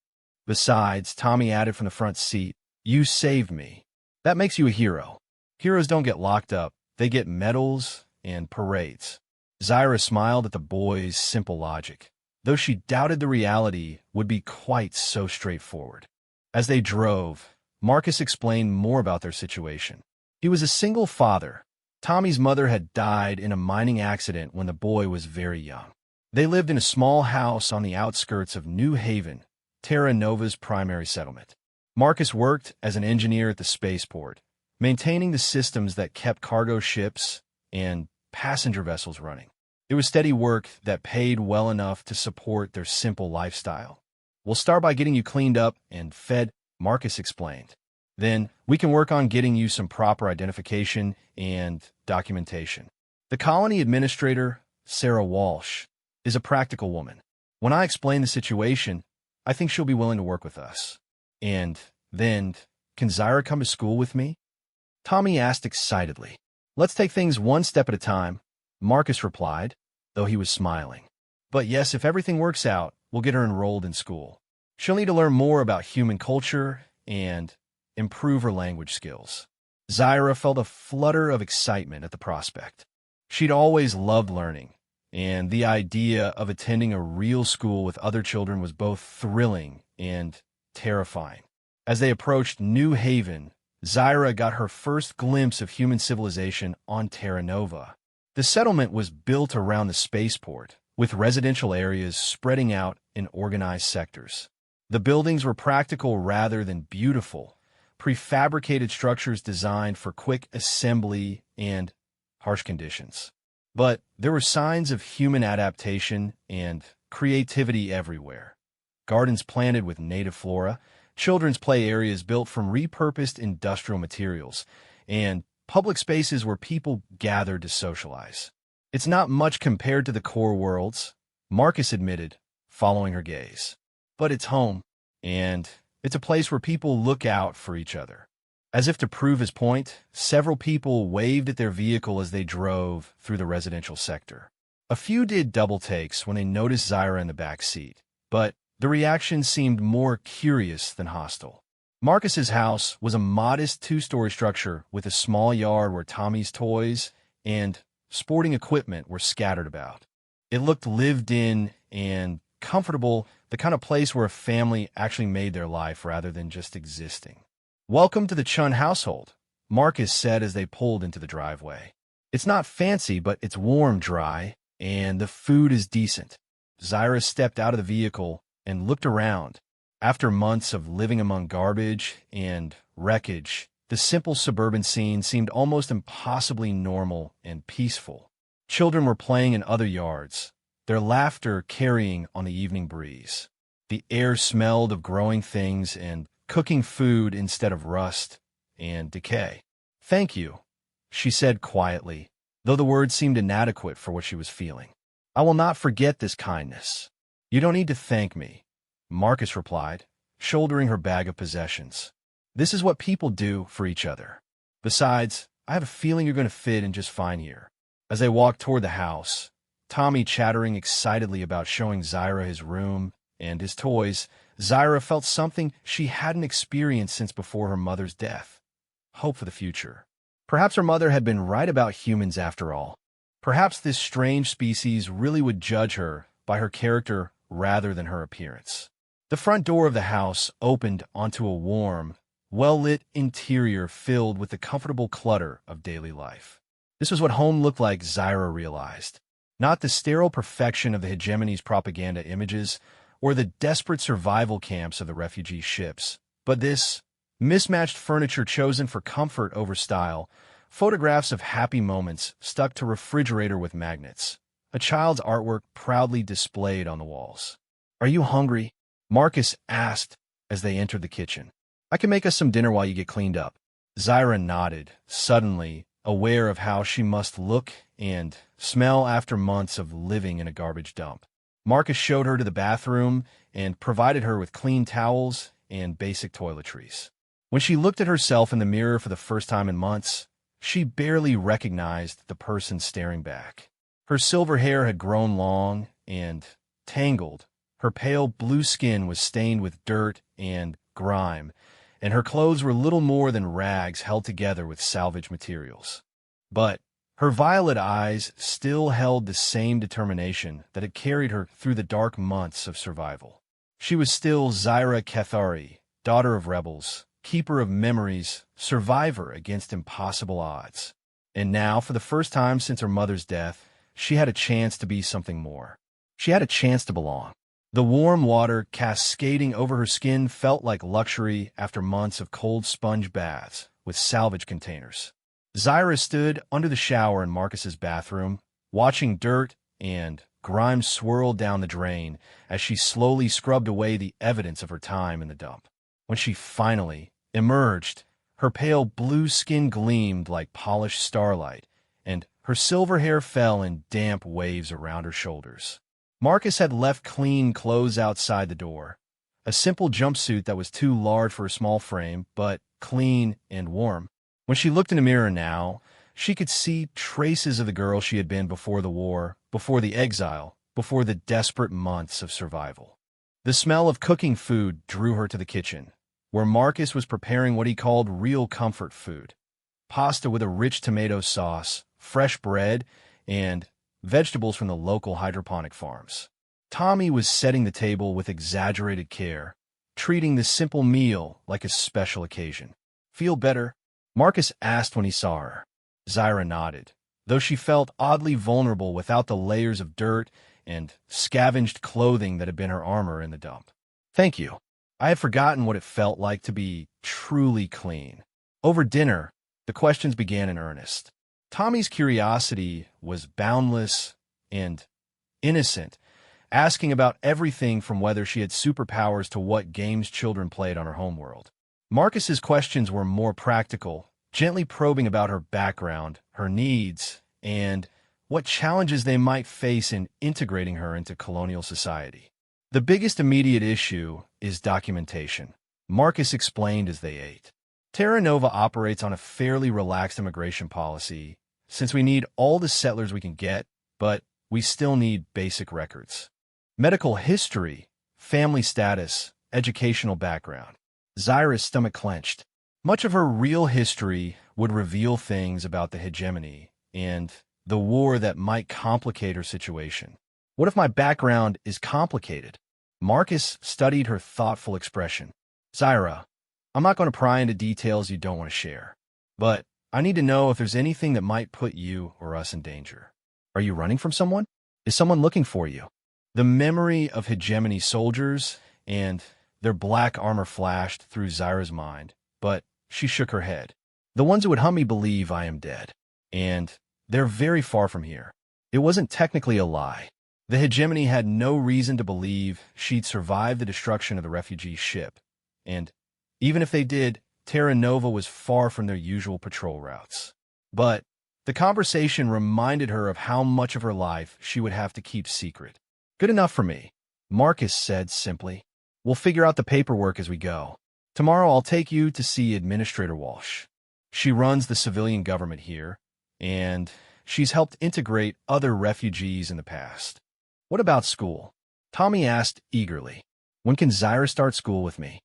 Besides, Tommy added from the front seat, "You saved me. That makes you a hero. Heroes don't get locked up. They get medals and parades." Zyra smiled at the boy's simple logic, though she doubted the reality would be quite so straightforward. As they drove, Marcus explained more about their situation. He was a single father. Tommy's mother had died in a mining accident when the boy was very young. They lived in a small house on the outskirts of New Haven, Terra Nova's primary settlement. Marcus worked as an engineer at the spaceport, maintaining the systems that kept cargo ships and passenger vessels running. It was steady work that paid well enough to support their simple lifestyle. "We'll start by getting you cleaned up and fed," Marcus explained. "Then we can work on getting you some proper identification and documentation." The colony administrator, Sarah Walsh, is a practical woman. When I explain the situation, I think she'll be willing to work with us. And then, can Zyra come to school with me? Tommy asked excitedly. Let's take things one step at a time, Marcus replied, though he was smiling. But yes, if everything works out, we'll get her enrolled in school. She'll need to learn more about human culture and improve her language skills. Zyra felt a flutter of excitement at the prospect. She'd always loved learning, and the idea of attending a real school with other children was both thrilling and terrifying. As they approached New Haven, Zyra got her first glimpse of human civilization on Terra Nova. The settlement was built around the spaceport, with residential areas spreading out in organized sectors. The buildings were practical rather than beautiful, prefabricated structures designed for quick assembly and harsh conditions. But there were signs of human adaptation and creativity everywhere. Gardens planted with native flora, children's play areas built from repurposed industrial materials, and public spaces where people gathered to socialize. It's not much compared to the core worlds, Marcus admitted, following her gaze. But it's home, and it's a place where people look out for each other. As if to prove his point, several people waved at their vehicle as they drove through the residential sector. A few did double takes when they noticed Zyra in the back seat, but the reaction seemed more curious than hostile. Marcus's house was a modest two-story structure with a small yard where Tommy's toys and sporting equipment were scattered about. It looked lived in and comfortable, the kind of place where a family actually made their life rather than just existing. Welcome to the Chun household, Marcus said as they pulled into the driveway. It's not fancy, but it's warm, dry, and the food is decent. Zyra stepped out of the vehicle and looked around. After months of living among garbage and wreckage, the simple suburban scene seemed almost impossibly normal and peaceful. Children were playing in other yards, their laughter carrying on the evening breeze. The air smelled of growing things and cooking food instead of rust and decay. Thank you, she said quietly, though the words seemed inadequate for what she was feeling. I will not forget this kindness. You don't need to thank me, Marcus replied, shouldering her bag of possessions. This is what people do for each other. Besides, I have a feeling you're going to fit in just fine here. As they walked toward the house, Tommy chattering excitedly about showing Zyra his room and his toys, Zyra felt something she hadn't experienced since before her mother's death. Hope for the future. Perhaps her mother had been right about humans after all. Perhaps this strange species really would judge her by her character rather than her appearance. The front door of the house opened onto a warm, well-lit interior filled with the comfortable clutter of daily life. This was what home looked like, Zyra realized. Not the sterile perfection of the hegemony's propaganda images or the desperate survival camps of the refugee ships, but this mismatched furniture chosen for comfort over style, photographs of happy moments stuck to refrigerator with magnets, a child's artwork proudly displayed on the walls. Are you hungry? Marcus asked as they entered the kitchen. I can make us some dinner while you get cleaned up. Zyra nodded, suddenly aware of how she must look and smell after months of living in a garbage dump. Marcus showed her to the bathroom and provided her with clean towels and basic toiletries. When she looked at herself in the mirror for the first time in months, she barely recognized the person staring back. Her silver hair had grown long and tangled. Her pale blue skin was stained with dirt and grime, and her clothes were little more than rags held together with salvage materials. But her violet eyes still held the same determination that had carried her through the dark months of survival. She was still Zyra Kethari, daughter of rebels, keeper of memories, survivor against impossible odds. And now, for the first time since her mother's death, she had a chance to be something more. She had a chance to belong. The warm water cascading over her skin felt like luxury after months of cold sponge baths with salvage containers. Zyra stood under the shower in Marcus's bathroom, watching dirt and grime swirl down the drain as she slowly scrubbed away the evidence of her time in the dump. When she finally emerged, her pale blue skin gleamed like polished starlight, and her silver hair fell in damp waves around her shoulders. Marcus had left clean clothes outside the door, a simple jumpsuit that was too large for her small frame, but clean and warm. When she looked in the mirror now, she could see traces of the girl she had been before the war, before the exile, before the desperate months of survival. The smell of cooking food drew her to the kitchen, where Marcus was preparing what he called real comfort food: pasta with a rich tomato sauce, fresh bread, and vegetables from the local hydroponic farms. Tommy was setting the table with exaggerated care, treating the simple meal like a special occasion. "Feel better?" Marcus asked when he saw her. Zyra nodded, though she felt oddly vulnerable without the layers of dirt and scavenged clothing that had been her armor in the dump. "Thank you. I had forgotten what it felt like to be truly clean." Over dinner, the questions began in earnest. Tommy's curiosity was boundless and innocent, asking about everything from whether she had superpowers to what games children played on her homeworld. Marcus's questions were more practical, gently probing about her background, her needs, and what challenges they might face in integrating her into colonial society. "The biggest immediate issue is documentation," Marcus explained as they ate. "Terra Nova operates on a fairly relaxed immigration policy, since we need all the settlers we can get, but we still need basic records. Medical history, family status, educational background." Zyra's stomach clenched. Much of her real history would reveal things about the hegemony and the war that might complicate her situation. "What if my background is complicated?" Marcus studied her thoughtful expression. "Zyra, I'm not going to pry into details you don't want to share, but I need to know if there's anything that might put you or us in danger. Are you running from someone? Is someone looking for you?" The memory of hegemony soldiers and their black armor flashed through Zyra's mind, but she shook her head. "The ones who would hunt me believe I am dead, and they're very far from here." It wasn't technically a lie. The hegemony had no reason to believe she'd survive the destruction of the refugee ship, and even if they did, Terra Nova was far from their usual patrol routes. But the conversation reminded her of how much of her life she would have to keep secret. "Good enough for me," Marcus said simply. "We'll figure out the paperwork as we go. Tomorrow I'll take you to see Administrator Walsh. She runs the civilian government here, and she's helped integrate other refugees in the past." "What about school?" Tommy asked eagerly. "When can Zyra start school with me?"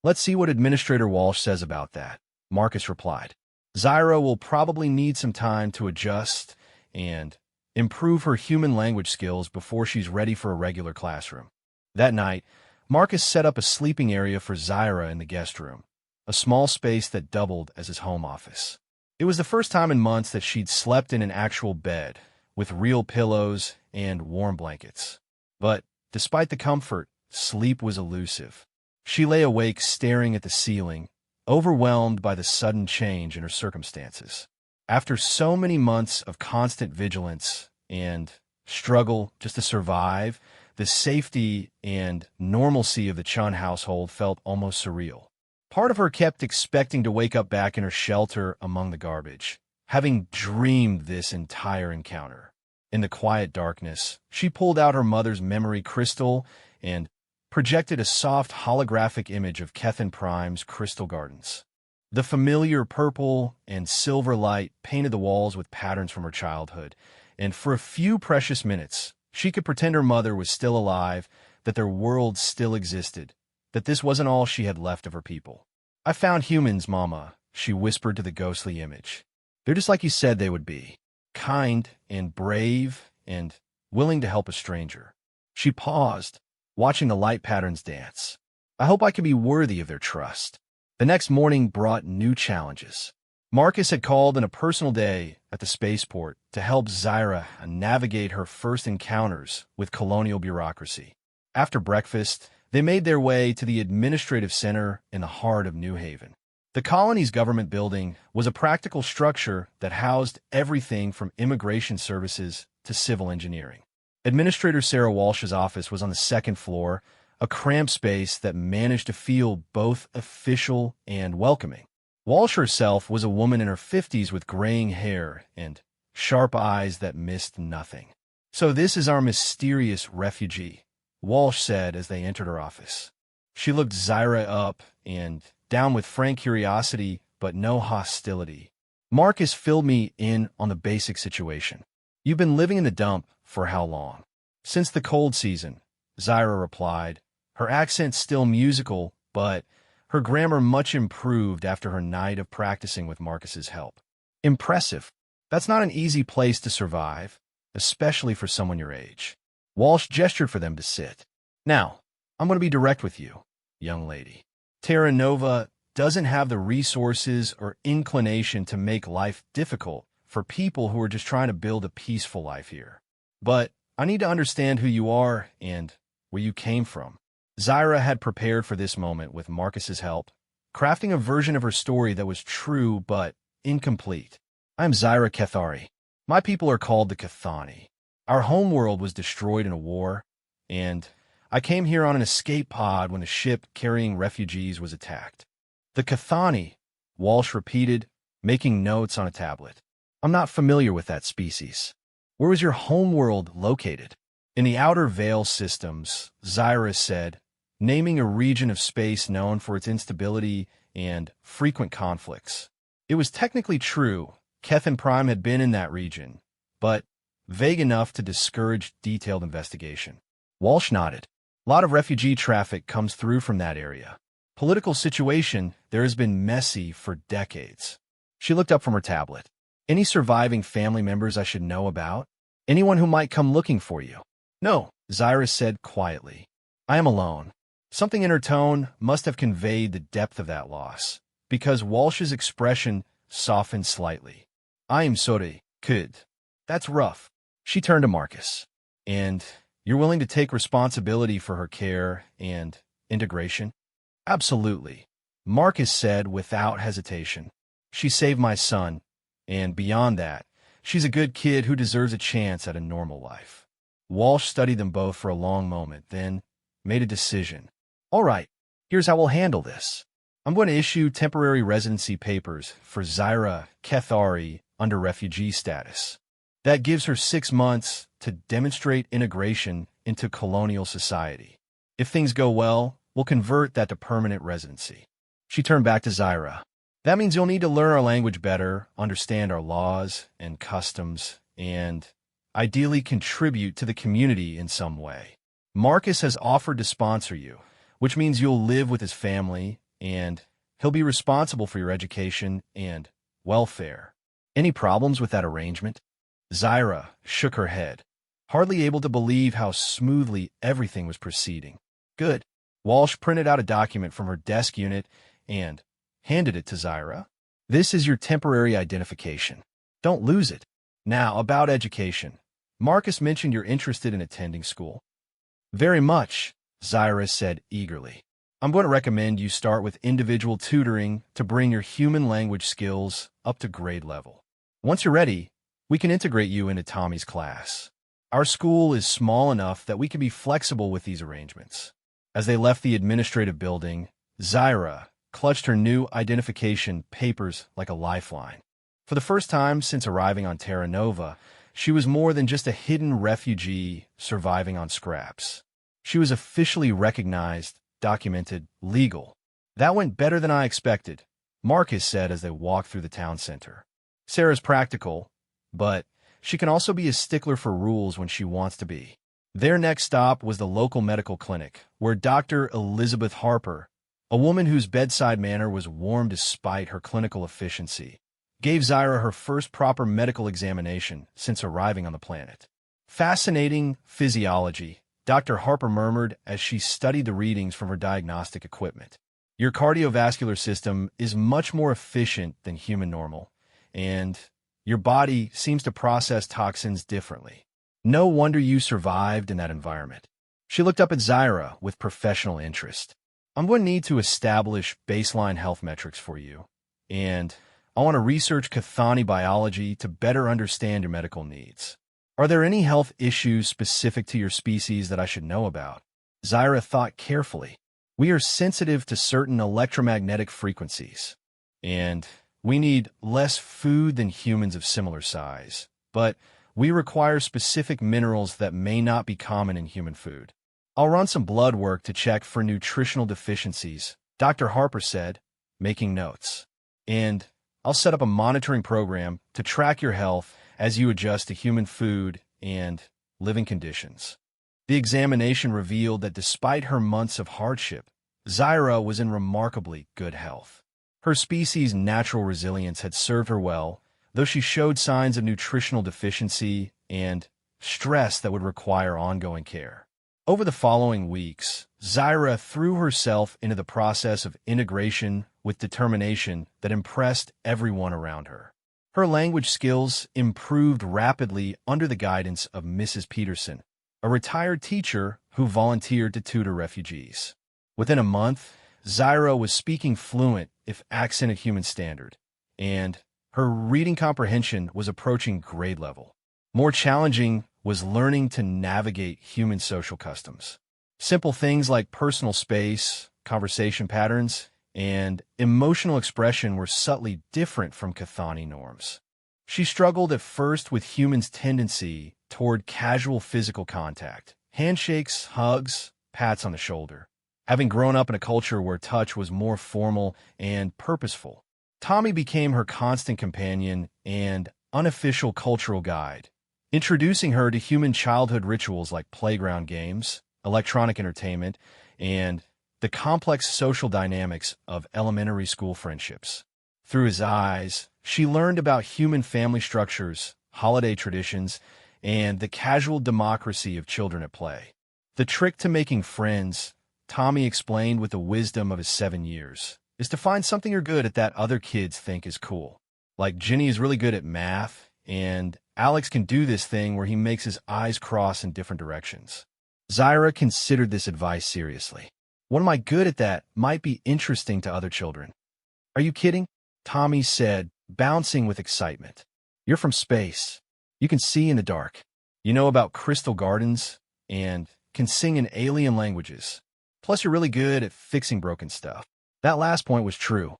"Let's see what Administrator Walsh says about that," Marcus replied. "Zyra will probably need some time to adjust and improve her human language skills before she's ready for a regular classroom." That night, Marcus set up a sleeping area for Zyra in the guest room, a small space that doubled as his home office. It was the first time in months that she'd slept in an actual bed, with real pillows and warm blankets. But despite the comfort, sleep was elusive. She lay awake staring at the ceiling, overwhelmed by the sudden change in her circumstances. After so many months of constant vigilance and struggle just to survive, the safety and normalcy of the Chun household felt almost surreal. Part of her kept expecting to wake up back in her shelter among the garbage, having dreamed this entire encounter. In the quiet darkness, she pulled out her mother's memory crystal and projected a soft holographic image of Kethin Prime's crystal gardens. The familiar purple and silver light painted the walls with patterns from her childhood, and for a few precious minutes, she could pretend her mother was still alive, that their world still existed, that this wasn't all she had left of her people. "I found humans, Mama," she whispered to the ghostly image. "They're just like you said they would be, kind and brave and willing to help a stranger." She paused, watching the light patterns dance. "I hope I can be worthy of their trust." The next morning brought new challenges. Marcus had called in a personal day at the spaceport to help Zyra navigate her first encounters with colonial bureaucracy. After breakfast, they made their way to the administrative center in the heart of New Haven. The colony's government building was a practical structure that housed everything from immigration services to civil engineering. Administrator Sarah Walsh's office was on the second floor, a cramped space that managed to feel both official and welcoming. Walsh herself was a woman in her 50s with graying hair and sharp eyes that missed nothing. "So this is our mysterious refugee," Walsh said as they entered her office. She looked Zyra up and down with frank curiosity, but no hostility. Marcus filled me in on the basic situation. You've been living in the dump for how long? Since the cold season, Zyra replied, her accent still musical, but her grammar much improved after her night of practicing with Marcus's help. Impressive. That's not an easy place to survive, especially for someone your age. Walsh gestured for them to sit. Now, I'm going to be direct with you, young lady. Terra Nova doesn't have the resources or inclination to make life difficult for people who are just trying to build a peaceful life here. But I need to understand who you are and where you came from. Zyra had prepared for this moment with Marcus's help, crafting a version of her story that was true but incomplete. I am Zyra Kethari. My people are called the Cathani. Our homeworld was destroyed in a war, and I came here on an escape pod when a ship carrying refugees was attacked. The Cathani, Walsh repeated, making notes on a tablet. I'm not familiar with that species. Where was your homeworld located? In the Outer Veil systems, Zyra said, naming a region of space known for its instability and frequent conflicts. It was technically true. Keth and Prime had been in that region, but vague enough to discourage detailed investigation. Walsh nodded. A lot of refugee traffic comes through from that area. Political situation there has been messy for decades. She looked up from her tablet. Any surviving family members I should know about? Anyone who might come looking for you? No, Zyra said quietly. I am alone. Something in her tone must have conveyed the depth of that loss, because Walsh's expression softened slightly. I am sorry, kid. That's rough. She turned to Marcus. And you're willing to take responsibility for her care and integration? Absolutely, Marcus said without hesitation. She saved my son, and beyond that, she's a good kid who deserves a chance at a normal life. Walsh studied them both for a long moment, then made a decision. All right, here's how we'll handle this. I'm going to issue temporary residency papers for Zyra Kethari under refugee status. That gives her 6 months to demonstrate integration into colonial society. If things go well, we'll convert that to permanent residency. She turned back to Zyra. That means you'll need to learn our language better, understand our laws and customs, and ideally contribute to the community in some way. Marcus has offered to sponsor you, which means you'll live with his family, and he'll be responsible for your education and welfare. Any problems with that arrangement? Zyra shook her head, hardly able to believe how smoothly everything was proceeding. Good. Walsh printed out a document from her desk unit and handed it to Zyra. This is your temporary identification. Don't lose it. Now, about education. Marcus mentioned you're interested in attending school. Very much, Zyra said eagerly. I'm going to recommend you start with individual tutoring to bring your human language skills up to grade level. Once you're ready, we can integrate you into Tommy's class. Our school is small enough that we can be flexible with these arrangements. As they left the administrative building, Zyra clutched her new identification papers like a lifeline. For the first time since arriving on Terra Nova, she was more than just a hidden refugee surviving on scraps. She was officially recognized, documented, legal. That went better than I expected, Marcus said as they walked through the town center. Sarah's practical, but she can also be a stickler for rules when she wants to be. Their next stop was the local medical clinic, where Dr. Elizabeth Harper, a woman whose bedside manner was warm despite her clinical efficiency, gave Zyra her first proper medical examination since arriving on the planet. Fascinating physiology, Dr. Harper murmured as she studied the readings from her diagnostic equipment. Your cardiovascular system is much more efficient than human normal, and your body seems to process toxins differently. No wonder you survived in that environment. She looked up at Zyra with professional interest. I'm going to need to establish baseline health metrics for you, and I want to research Cathani biology to better understand your medical needs. Are there any health issues specific to your species that I should know about? Zyra thought carefully. We are sensitive to certain electromagnetic frequencies, and we need less food than humans of similar size, but we require specific minerals that may not be common in human food. I'll run some blood work to check for nutritional deficiencies, Dr. Harper said, making notes. And I'll set up a monitoring program to track your health as you adjust to human food and living conditions. The examination revealed that despite her months of hardship, Zyra was in remarkably good health. Her species' natural resilience had served her well, though she showed signs of nutritional deficiency and stress that would require ongoing care. Over the following weeks, Zyra threw herself into the process of integration with determination that impressed everyone around her. Her language skills improved rapidly under the guidance of Mrs. Peterson, a retired teacher who volunteered to tutor refugees. Within a month, Zyra was speaking fluent, if accented human standard, and her reading comprehension was approaching grade level. More challenging was learning to navigate human social customs. Simple things like personal space, conversation patterns, and emotional expression were subtly different from Cathani norms. She struggled at first with humans' tendency toward casual physical contact, handshakes, hugs, pats on the shoulder. Having grown up in a culture where touch was more formal and purposeful, Tommy became her constant companion and unofficial cultural guide, introducing her to human childhood rituals like playground games, electronic entertainment, and the complex social dynamics of elementary school friendships. Through his eyes, she learned about human family structures, holiday traditions, and the casual democracy of children at play. The trick to making friends, Tommy explained with the wisdom of his 7 years, is to find something you're good at that other kids think is cool. Like Ginny is really good at math, and Alex can do this thing where he makes his eyes cross in different directions. Zyra considered this advice seriously. What am I good at that might be interesting to other children? Are you kidding? Tommy said, bouncing with excitement. You're from space. You can see in the dark. You know about crystal gardens and can sing in alien languages. Plus, you're really good at fixing broken stuff. That last point was true.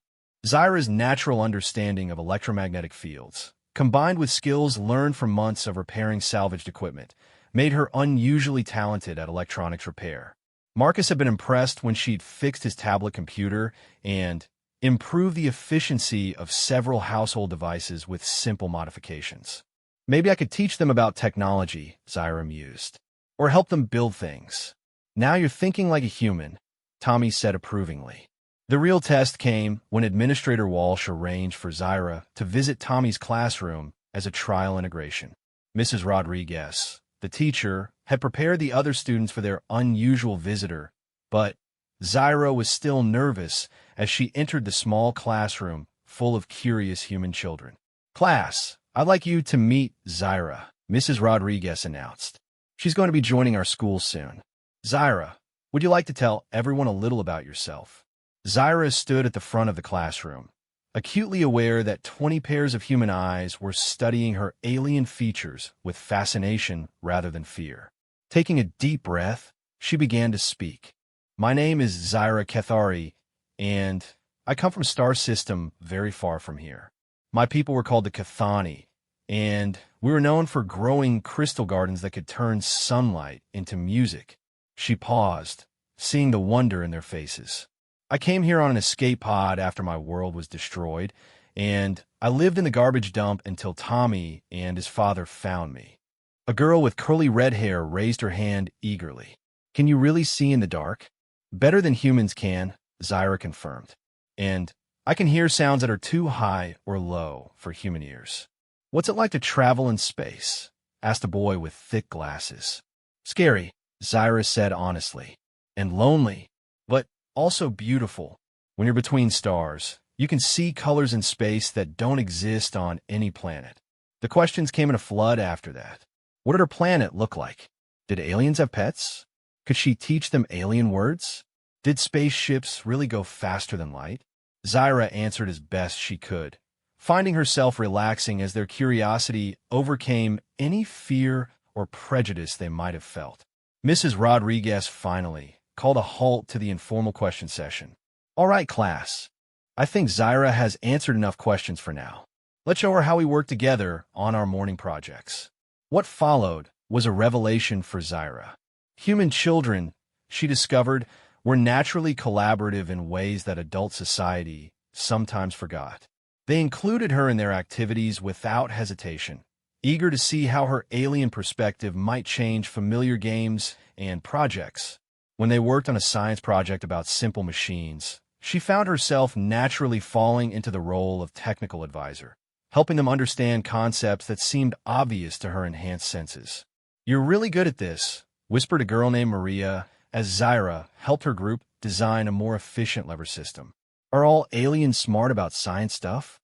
Zyra's natural understanding of electromagnetic fields, combined with skills learned from months of repairing salvaged equipment, made her unusually talented at electronics repair. Marcus had been impressed when she'd fixed his tablet computer and improved the efficiency of several household devices with simple modifications. Maybe I could teach them about technology, Zyra mused, or help them build things. Now you're thinking like a human, Tommy said approvingly. The real test came when Administrator Walsh arranged for Zyra to visit Tommy's classroom as a trial integration. Mrs. Rodriguez, the teacher, had prepared the other students for their unusual visitor, but Zyra was still nervous as she entered the small classroom full of curious human children. "Class, I'd like you to meet Zyra," Mrs. Rodriguez announced. "She's going to be joining our school soon. Zyra, would you like to tell everyone a little about yourself?" Zyra stood at the front of the classroom, acutely aware that 20 pairs of human eyes were studying her alien features with fascination rather than fear. Taking a deep breath, she began to speak. "My name is Zyra Kethari, and I come from a star system very far from here. My people were called the Cathani, and we were known for growing crystal gardens that could turn sunlight into music." She paused, seeing the wonder in their faces. "I came here on an escape pod after my world was destroyed, and I lived in the garbage dump until Tommy and his father found me." A girl with curly red hair raised her hand eagerly. "Can you really see in the dark?" "Better than humans can," Zyra confirmed. "And I can hear sounds that are too high or low for human ears." "What's it like to travel in space?" asked a boy with thick glasses. "Scary," Zyra said honestly. "And lonely, but also beautiful. When you're between stars, you can see colors in space that don't exist on any planet." The questions came in a flood after that. What did her planet look like? Did aliens have pets? Could she teach them alien words? Did spaceships really go faster than light? Zyra answered as best she could, finding herself relaxing as their curiosity overcame any fear or prejudice they might have felt. Mrs. Rodriguez finally called a halt to the informal question session. "All right, class. I think Zyra has answered enough questions for now. Let's show her how we work together on our morning projects." What followed was a revelation for Zyra. Human children she discovered, were naturally collaborative in ways that adult society sometimes forgot. They included her in their activities without hesitation, eager to see how her alien perspective might change familiar games and projects. When they worked on a science project about simple machines, she found herself naturally falling into the role of technical advisor, helping them understand concepts that seemed obvious to her enhanced senses. "You're really good at this," whispered a girl named Maria as Zyra helped her group design a more efficient lever system. "Are all aliens smart about science stuff?"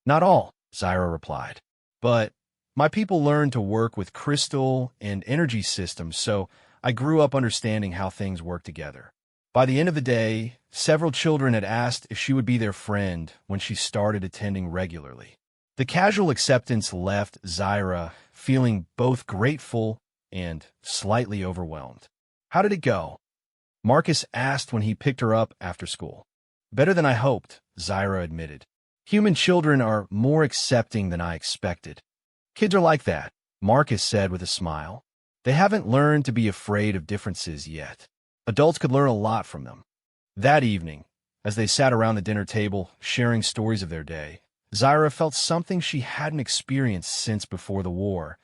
"Not all," Zyra replied. "But my people learned to work with crystal and energy systems, so I grew up understanding how things work together." By the end of the day, several children had asked if she would be their friend when she started attending regularly. The casual acceptance left Zyra feeling both grateful and slightly overwhelmed. "How did it go?" Marcus asked when he picked her up after school. "Better than I hoped," Zyra admitted. "Human children are more accepting than I expected." "Kids are like that," Marcus said with a smile. "They haven't learned to be afraid of differences yet. Adults could learn a lot from them." That evening, as they sat around the dinner table sharing stories of their day, Zyra felt something she hadn't experienced since before the war,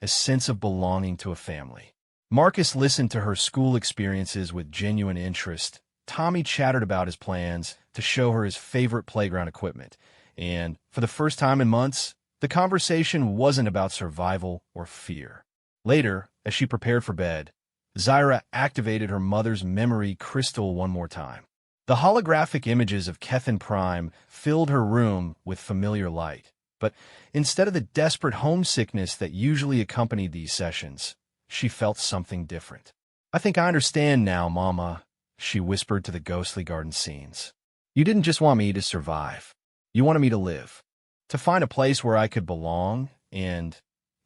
a sense of belonging to a family. Marcus listened to her school experiences with genuine interest. Tommy chattered about his plans to show her his favorite playground equipment, and for the first time in months, the conversation wasn't about survival or fear. Later, as she prepared for bed, Zyra activated her mother's memory crystal one more time. The holographic images of Kethin Prime filled her room with familiar light, but instead of the desperate homesickness that usually accompanied these sessions, she felt something different. "I think I understand now, Mama," she whispered to the ghostly garden scenes. "You didn't just want me to survive. You wanted me to live, to find a place where I could belong and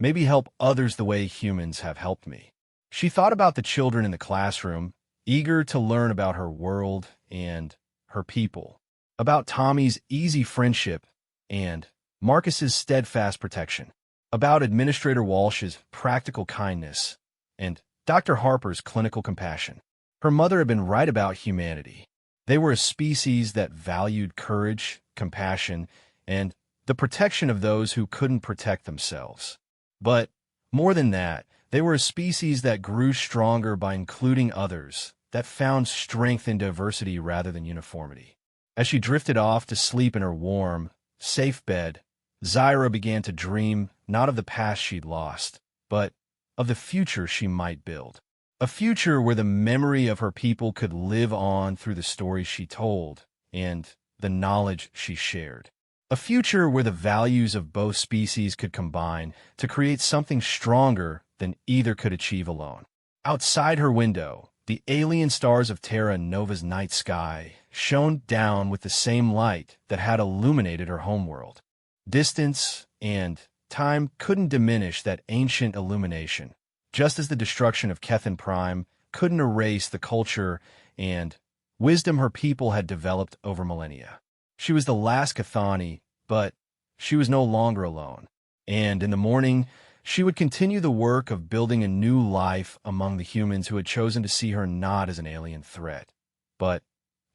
maybe help others the way humans have helped me." She thought about the children in the classroom, eager to learn about her world and her people, about Tommy's easy friendship and Marcus's steadfast protection, about Administrator Walsh's practical kindness and Dr. Harper's clinical compassion. Her mother had been right about humanity. They were a species that valued courage, compassion, and the protection of those who couldn't protect themselves. But more than that, they were a species that grew stronger by including others, that found strength in diversity rather than uniformity. As she drifted off to sleep in her warm, safe bed, Zyra began to dream not of the past she'd lost, but of the future she might build. A future where the memory of her people could live on through the stories she told and the knowledge she shared. A future where the values of both species could combine to create something stronger than either could achieve alone. Outside her window, the alien stars of Terra Nova's night sky shone down with the same light that had illuminated her homeworld. Distance and time couldn't diminish that ancient illumination, just as the destruction of Kethin Prime couldn't erase the culture and wisdom her people had developed over millennia. She was the last Cathani, but she was no longer alone. And in the morning, she would continue the work of building a new life among the humans who had chosen to see her not as an alien threat, but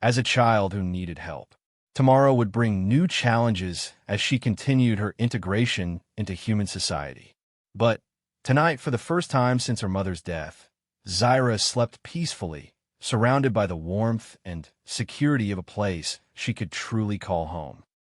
as a child who needed help. Tomorrow would bring new challenges as she continued her integration into human society. But tonight, for the first time since her mother's death, Zyra slept peacefully, surrounded by the warmth and security of a place she could truly call home.